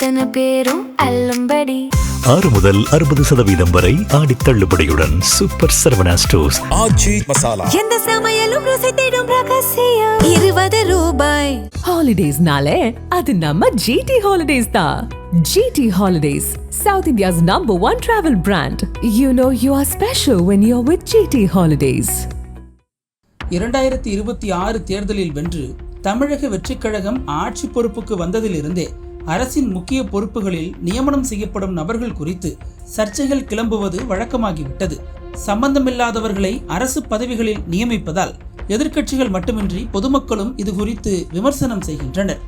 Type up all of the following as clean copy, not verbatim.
அத்தனை பேரும் அல்லும்படி 6 முதல் 60% வரை ஆடி தள்ளுபடியுடன் சூப்பர் சரவணா ஸ்டோர்ஸ். ஆச்சி மசாலா எந்த சமையலும் ருசி தேடும் ரகசியம் 20 ரூபாய். ஹாலிடேஸ்னாலே அது நம்ம GT ஹாலிடேஸ் தான். GT holidays, South India's #1 travel brand. You know you are special when you're with GT holidays. 2026 தேர்தலில் வென்று தமிழக வெற்றிக் கழகம் ஆட்சி பொறுப்புக்கு வந்ததிலிருந்தே அரசின் முக்கிய பொறுப்புகளில் நியமனம் செய்யப்படும் நபர்கள் குறித்து சர்ச்சைகள் கிளம்புவது வழக்கமாகிவிட்டது. சம்பந்தமில்லாதவர்களை அரசு பதவிகளில் நியமிப்பதால் எதிர்க்கட்சிகள் மட்டுமின்றி பொதுமக்களும் இது குறித்து விமர்சனம் செய்கின்றனர்.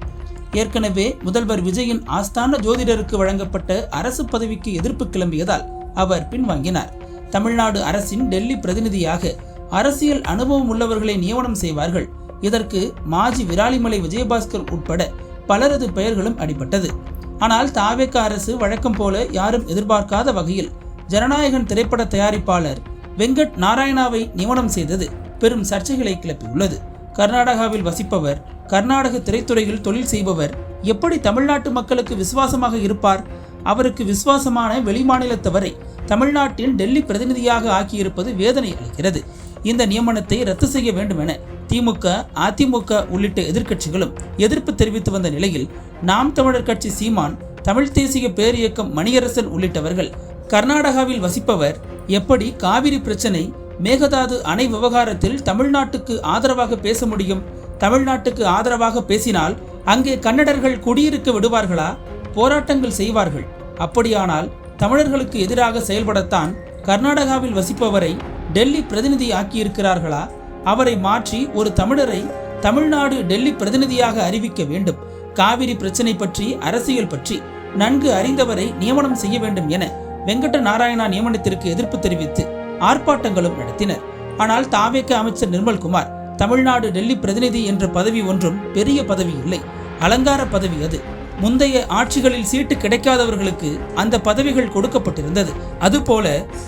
ஏற்கனவே முதல்வர் விஜயின் ஆஸ்தான ஜோதிடருக்கு வழங்கப்பட்ட அரசு பதவிக்கு எதிர்ப்பு கிளம்பியதால் அவர் பின்வாங்கினார். தமிழ்நாடு அரசின் டெல்லி பிரதிநிதியாக அரசியல் அனுபவம் உள்ளவர்களை நியமனம் செய்வார்கள். இதற்கு மாஜி விராலிமலை விஜயபாஸ்கர் உட்பட பலரது பெயர்களும் அடிபட்டது. ஆனால் தாவேக அரசு வழக்கம் போல யாரும் எதிர்பார்க்காத வகையில் ஜனநாயகன் திரைப்பட தயாரிப்பாளர் வெங்கட் நாராயணாவை நியமனம் செய்தது பெரும் சர்ச்சைகளை கிளப்பியுள்ளது. கர்நாடகாவில் வசிப்பவர், கர்நாடக திரைத்துறையில் தொழில் செய்பவர் எப்படி தமிழ்நாட்டு மக்களுக்கு விசுவாசமாக இருப்பார்? அவருக்கு விசுவாசமான வெளிமாநிலத்தவரை தமிழ்நாட்டின் டெல்லி பிரதிநிதியாக ஆக்கியிருப்பது வேதனை அளிக்கிறது. இந்த நியமனத்தை ரத்து செய்ய வேண்டும் என திமுக, அதிமுக உள்ளிட்ட எதிர்க்கட்சிகளும் எதிர்ப்பு தெரிவித்து வந்த நிலையில் நாம் தமிழர் கட்சி சீமான், தமிழ் தேசிய பேரியக்கம் மணியரசன் உள்ளிட்டவர்கள் கர்நாடகாவில் வசிப்பவர் எப்படி காவிரி பிரச்சனை, மேகதாது அணை விவகாரத்தில் தமிழ்நாட்டுக்கு ஆதரவாக பேச முடியும்? தமிழ்நாட்டுக்கு ஆதரவாக பேசினால் அங்கே கன்னடர்கள் குடியிருக்க விடுவார்களா? போராட்டங்கள் செய்வார்கள். அப்படியானால் தமிழர்களுக்கு எதிராக செயல்படத்தான் கர்நாடகாவில் வசிப்பவரை டெல்லி பிரதிநிதி ஆக்கியிருக்கிறார்களா? அவரை மாற்றி ஒரு தமிழரை தமிழ்நாடு டெல்லி பிரதிநிதியாக அறிவிக்க வேண்டும். காவிரி பிரச்சனை பற்றி, அரசியல் பற்றி நன்கு அறிந்தவரை நியமனம் செய்ய வேண்டும் என வெங்கட நாராயணா நியமனத்திற்கு எதிர்ப்பு தெரிவித்து ஆர்ப்பாட்டங்களும் நடத்தினர். ஆனால் தாவேக அமைச்சர் நிர்மல்குமார், தமிழ்நாடு டெல்லி பிரதிநிதி என்ற பதவி ஒன்றும் பெரிய பதவி இல்லை, அலங்கார பதவி அது. முந்தைய ஆட்சிகளில் சீட்டு கிடைக்காதவர்களுக்கு அந்த பதவிகள் கொடுக்கப்பட்டிருந்தது. அதுபோல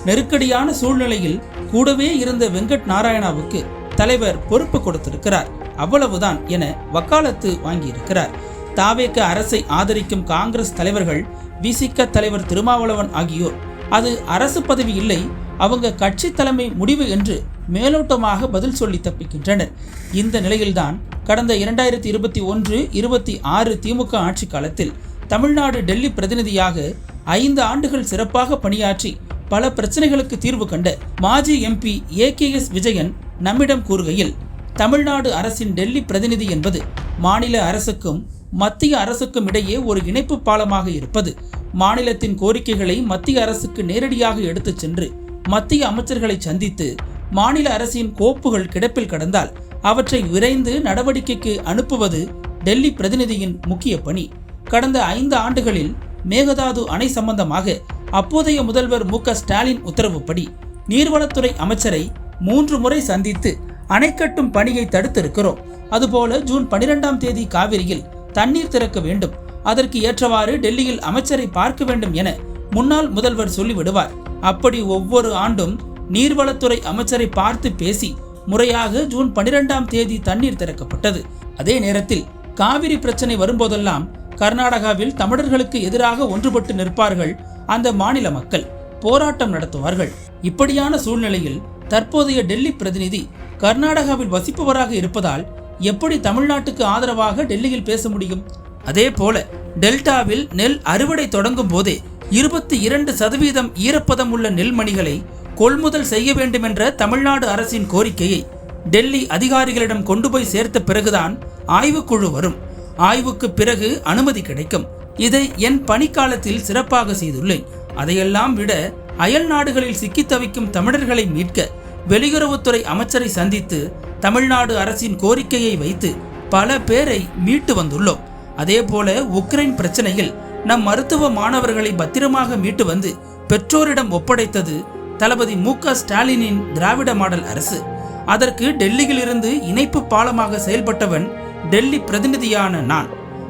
நெருக்கடியான சூழ்நிலையில் கூடவே இருந்த வெங்கட் நாராயணாவுக்கு தலைவர் பொறுப்பு கொடுத்திருக்கிறார், அவ்வளவுதான் என வக்காலத்து வாங்கியிருக்கிறார். தாவேக அரசை ஆதரிக்கும் காங்கிரஸ் தலைவர்கள், விசிக தலைவர் திருமாவளவன் ஆகியோர் அது அரசு பதவி இல்லை, அவங்க கட்சி தலைமை முடிவு என்று மேலோட்டமாக பதில் சொல்லி தப்பிக்கின்றனர். இந்த நிலையில்தான் கடந்த 2021-26 திமுக ஆட்சி காலத்தில் தமிழ்நாடு டெல்லி பிரதிநிதியாக 5 ஆண்டுகள் சிறப்பாக பணியாற்றி பல பிரச்சனைகளுக்கு தீர்வு கண்ட மாஜி MP AKS விஜயன் நம்மிடம் கூறுகையில், தமிழ்நாடு அரசின் டெல்லி பிரதிநிதி என்பது மாநில அரசுக்கும் மத்திய அரசுக்கும் இடையே ஒரு இணைப்பு பாலமாக இருப்பது. மாநிலத்தின் கோரிக்கைகளை மத்திய அரசுக்கு நேரடியாக எடுத்துச் சென்று மத்திய அமைச்சர்களை சந்தித்து மாநில அரசின் கோப்புகள் கிடப்பில் கடந்தால் அவற்றை விரைந்து நடவடிக்கைக்கு அனுப்புவது டெல்லி பிரதிநிதியின் முக்கிய பணி. கடந்த 5 ஆண்டுகளில் மேகதாது அணை சம்பந்தமாக அப்போதைய முதல்வர் MK ஸ்டாலின் உத்தரவுப்படி நீர்வளத்துறை அமைச்சரை 3 முறை சந்தித்து அணை கட்டும் பணியை தடுத்திருக்கிறோம். அதுபோல ஜூன் 12ஆம் தேதி காவிரியில் தண்ணீர் திறக்க வேண்டும், அதற்கு ஏற்றவாறு டெல்லியில் அமைச்சரை பார்க்க வேண்டும் என முன்னாள் முதல்வர் சொல்லிவிடுவார். அப்படி ஒவ்வொரு ஆண்டும் நீர்வளத்துறை அமைச்சரை பார்த்து பேசி முறையாக ஜூன் 12ஆம் தேதி தண்ணீர் திறக்கப்பட்டது. அதே நேரத்தில் காவிரி பிரச்சனை வரும்போதெல்லாம் கர்நாடகாவில் தமிழர்களுக்கு எதிராக ஒன்றுபட்டு நிற்பார்கள் அந்த மாநில மக்கள், போராட்டம் நடத்துவார்கள். இப்படியான சூழ்நிலையில் தற்போதைய டெல்லி பிரதிநிதி கர்நாடகாவில் வசிப்பவராக இருப்பதால் எப்படி தமிழ்நாட்டுக்கு ஆதரவாக டெல்லியில் பேச முடியும்? அதே போல டெல்டாவில் நெல் அறுவடை தொடங்கும் போதே 22% ஈரப்பதம் உள்ள நெல்மணிகளை கொள்முதல் செய்ய வேண்டும் என்ற தமிழ்நாடு அரசின் கோரிக்கையை டெல்லி அதிகாரிகளிடம் கொண்டு போய் சேர்த்த பிறகுதான் ஆய்வுக்குழு வரும். ஆய்வுக்கு பிறகு அனுமதி கிடைக்கும். இதை என் பணிக்காலத்தில் சிறப்பாக செய்துள்ளேன். அதையெல்லாம் விட அயல் நாடுகளில் சிக்கி தவிக்கும் தமிழர்களை மீட்க வெளியுறவுத்துறை அமைச்சரை சந்தித்து தமிழ்நாடு அரசின் கோரிக்கையை வைத்து பல பேரை மீட்டு வந்துள்ளோம். அதே போல உக்ரைன் பிரச்சனையில் நம் மருத்துவ மாணவர்களை பத்திரமாக மீட்டு வந்து பெற்றோரிடம் ஒப்படைத்தது தளபதி MK ஸ்டாலினின் திராவிட மாடல் அரசு. அதற்கு டெல்லியில் இருந்து இணைப்பு பாலமாக செயல்பட்டவன் டெல்லி பிரதிநிதியான நான்.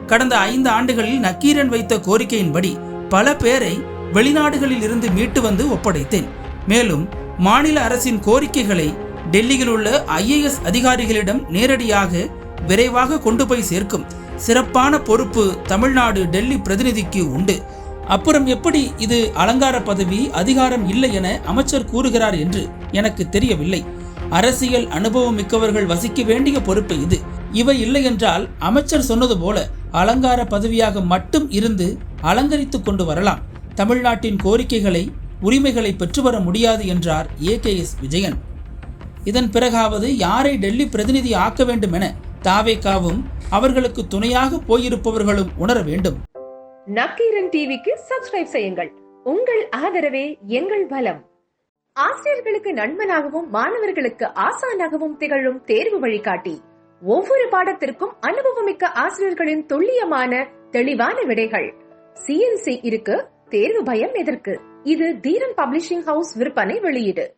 கடந்த 5 ஆண்டுகளில் நக்கீரன் வைத்த கோரிக்கையின்படி பல பேரை வெளிநாடுகளில் இருந்து மீட்டு வந்து ஒப்படைத்தேன். மேலும் மாநில அரசின் கோரிக்கைகளை டெல்லியில் உள்ள IAS அதிகாரிகளிடம் நேரடியாக விரைவாக கொண்டு போய் சேர்க்கும் சிறப்பான பொறுப்பு தமிழ்நாடு டெல்லி பிரதிநிதிக்கு உண்டு. அப்புறம் எப்படி இது அலங்கார பதவி, அதிகாரம் இல்லை என அமைச்சர் கூறுகிறார் என்று எனக்கு தெரியவில்லை. அரசியல் அனுபவம் மிக்கவர்கள் வசிக்க வேண்டிய பொறுப்பு இது. இவை இல்லை என்றால் அமைச்சர் சொன்னது போல அலங்கார பதவியாக மட்டும் இருந்து அலங்கரித்துக் கொண்டு வரலாம். தமிழ்நாட்டின் கோரிக்கைகளை, உரிமைகளை பெற்று வர முடியாது என்றார் AKS விஜயன். இதன் பிறகாவது யாரை டெல்லி பிரதிநிதி ஆக்க வேண்டும் என தாவேகாவும் அவர்களுக்கு துணையாக போயிருப்பவர்களும் உணர வேண்டும். நக்கீரன் டிவிக்கு சப்ஸ்கிரைப் செய்யுங்கள். உங்கள் ஆதரவே எங்கள் பலம். ஆசிரியர்களுக்கு நண்பனாகவும் மாணவர்களுக்கு ஆசானாகவும் திகழும் தேர்வு வழிகாட்டி. ஒவ்வொரு பாடத்திற்கும் அனுபவமிக்க ஆசிரியர்களின் துல்லியமான தெளிவான விடைகள். CNC இருக்கு, தேர்வு பயம் எதற்கு? இது தீரன் பப்ளிஷிங் ஹவுஸ் விற்பனை வெளியீடு.